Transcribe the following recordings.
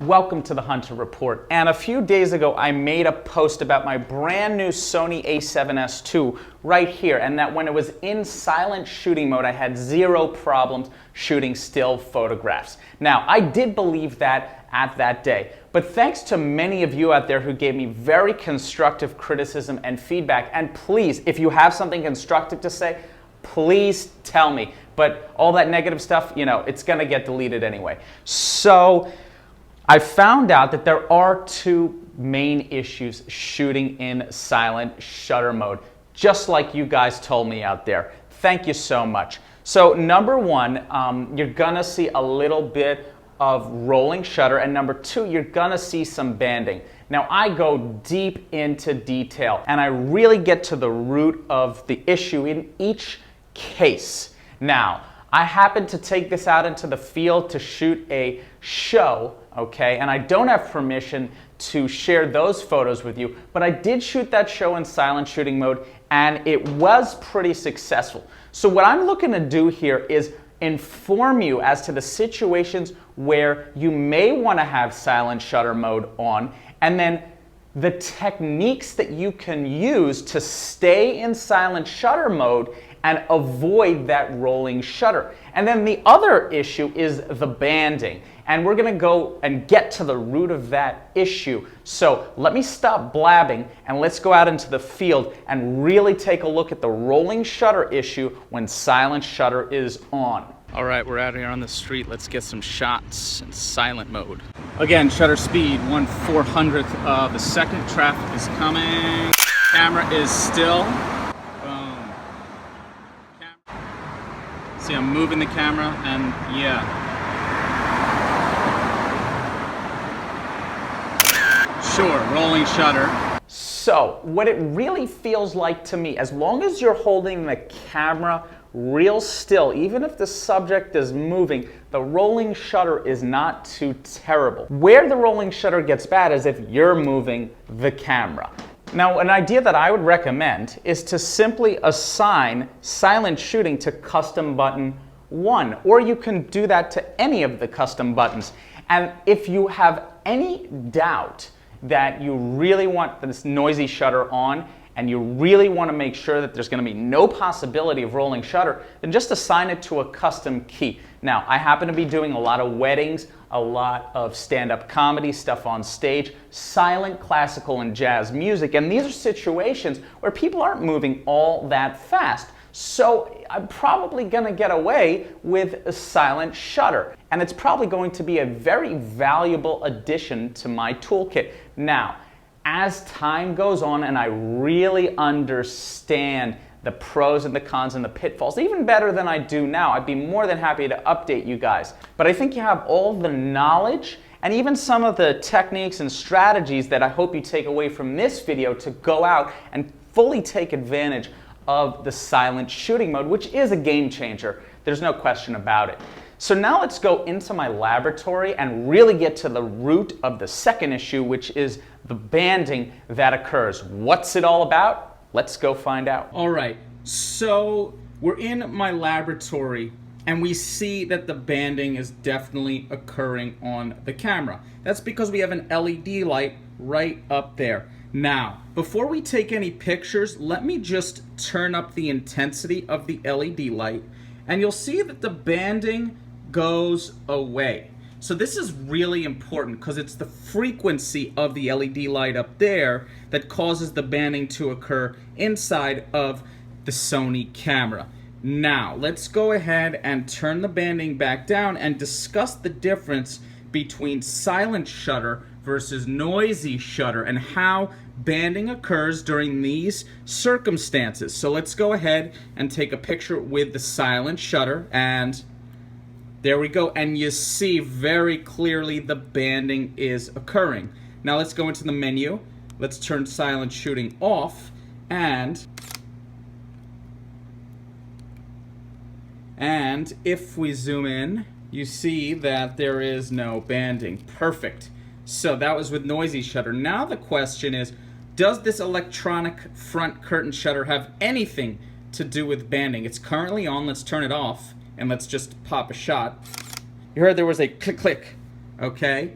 Welcome to the Hunter Report, and a few days ago I made a post about my brand new Sony A7S II right here, and that when it was in silent shooting mode I had zero problems shooting still photographs. Now, I did believe that at that day, but thanks to many of you out there who gave me very constructive criticism and feedback, and please, if you have something constructive to say, please tell me. But all that negative stuff, it's gonna get deleted anyway. So I found out that there are two main issues shooting in silent shutter mode, just like you guys told me out there. Thank you so much. So number one, you're gonna see a little bit of rolling shutter, and number two, you're gonna see some banding. Now, I go deep into detail, and I really get to the root of the issue in each case. Now, I happened to take this out into the field to shoot a show, okay, and I don't have permission to share those photos with you, but I did shoot that show in silent shooting mode, and it was pretty successful. So what I'm looking to do here is inform you as to the situations where you may want to have silent shutter mode on, and then the techniques that you can use to stay in silent shutter mode and avoid that rolling shutter. And then the other issue is the banding. And we're gonna go and get to the root of that issue. So let me stop blabbing and let's go out into the field and really take a look at the rolling shutter issue when silent shutter is on. All right, we're out here on the street. Let's get some shots in silent mode. Again, shutter speed, 1/400th of a second. Traffic is coming. Camera is still. Boom. See, I'm moving the camera and yeah. Sure, rolling shutter. So, what it really feels like to me, as long as you're holding the camera real still, even if the subject is moving, the rolling shutter is not too terrible. Where the rolling shutter gets bad is if you're moving the camera. Now, an idea that I would recommend is to simply assign silent shooting to custom button 1, or you can do that to any of the custom buttons. And if you have any doubt that you really want this noisy shutter on, and you really want to make sure that there's going to be no possibility of rolling shutter, then just assign it to a custom key. Now, I happen to be doing a lot of weddings, a lot of stand-up comedy stuff on stage, silent classical and jazz music, and these are situations where people aren't moving all that fast. So I'm probably going to get away with a silent shutter, and it's probably going to be a very valuable addition to my toolkit. Now, as time goes on and I really understand the pros and the cons and the pitfalls, even better than I do now, I'd be more than happy to update you guys. But I think you have all the knowledge and even some of the techniques and strategies that I hope you take away from this video to go out and fully take advantage of the silent shooting mode, which is a game changer. There's no question about it. So now let's go into my laboratory and really get to the root of the second issue, which is the banding that occurs. What's it all about? Let's go find out. All right, so we're in my laboratory and we see that the banding is definitely occurring on the camera. That's because we have an LED light right up there. Now, before we take any pictures, let me just turn up the intensity of the LED light, and you'll see that the banding goes away. So this is really important because it's the frequency of the LED light up there that causes the banding to occur inside of the Sony camera. Now, let's go ahead and turn the banding back down and discuss the difference between silent shutter versus noisy shutter and how banding occurs during these circumstances. So let's go ahead and take a picture with the silent shutter, and there we go, and you see very clearly the banding is occurring. Now let's go into the menu, let's turn silent shooting off, and if we zoom in, you see that there is no banding. Perfect. So that was with noisy shutter. Now the question is, does this electronic front curtain shutter have anything to do with banding? It's currently on. Let's turn it off and let's just pop a shot. You heard there was a click click, okay?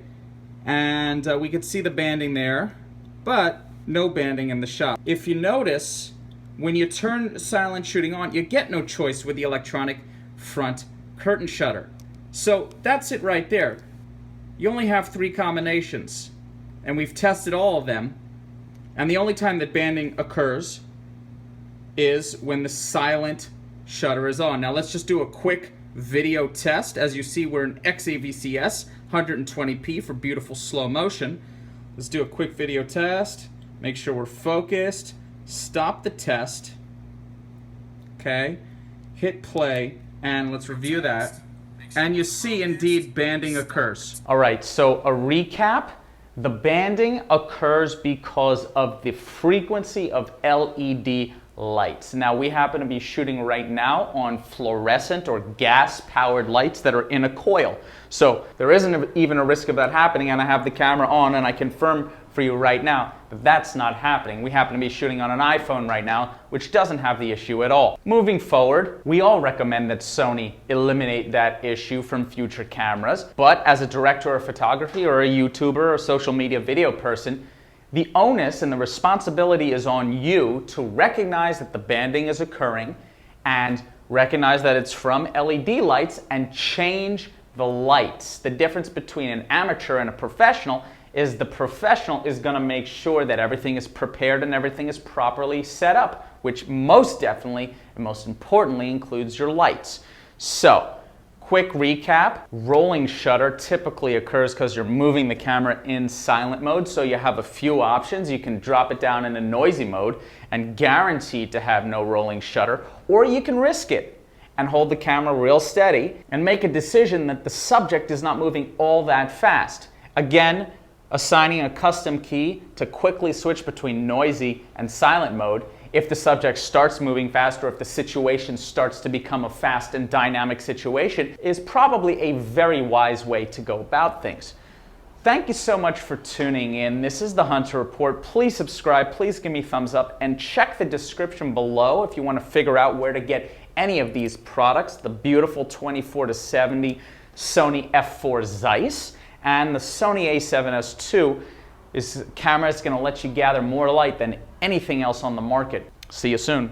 and we could see the banding there, but no banding in the shot. If you notice, when you turn silent shooting on, you get no choice with the electronic front curtain shutter. So that's it right there. You only have 3 combinations, and we've tested all of them, and the only time that banding occurs is when the silent shutter is on. Now let's just do a quick video test. As you see, we're in XAVCS 120p for beautiful slow motion. Let's do a quick video test. Make sure we're focused. Stop the test. Okay. Hit play, and let's review that. And you see, indeed, banding occurs. All right, so a recap. The banding occurs because of the frequency of LED lights. Now, we happen to be shooting right now on fluorescent or gas-powered lights that are in a coil. So there isn't even a risk of that happening, and I have the camera on, and I confirm for you right now that that's not happening. We happen to be shooting on an iPhone right now, which doesn't have the issue at all. Moving forward, we all recommend that Sony eliminate that issue from future cameras, but as a director of photography or a YouTuber or social media video person, the onus and the responsibility is on you to recognize that the banding is occurring and recognize that it's from LED lights and change the lights. The difference between an amateur and a professional is the professional is going to make sure that everything is prepared and everything is properly set up, which most definitely and most importantly includes your lights. So, quick recap, rolling shutter typically occurs because you're moving the camera in silent mode, so you have a few options. You can drop it down in a noisy mode and guaranteed to have no rolling shutter, or you can risk it and hold the camera real steady and make a decision that the subject is not moving all that fast. Again, assigning a custom key to quickly switch between noisy and silent mode if the subject starts moving fast or if the situation starts to become a fast and dynamic situation is probably a very wise way to go about things. Thank you so much for tuning in. This is the Hunter Report. Please subscribe, please give me a thumbs up, and check the description below if you want to figure out where to get any of these products, the beautiful 24-70 Sony f4 Zeiss, and the Sony A7S II is a camera that's going to let you gather more light than anything else on the market. See you soon.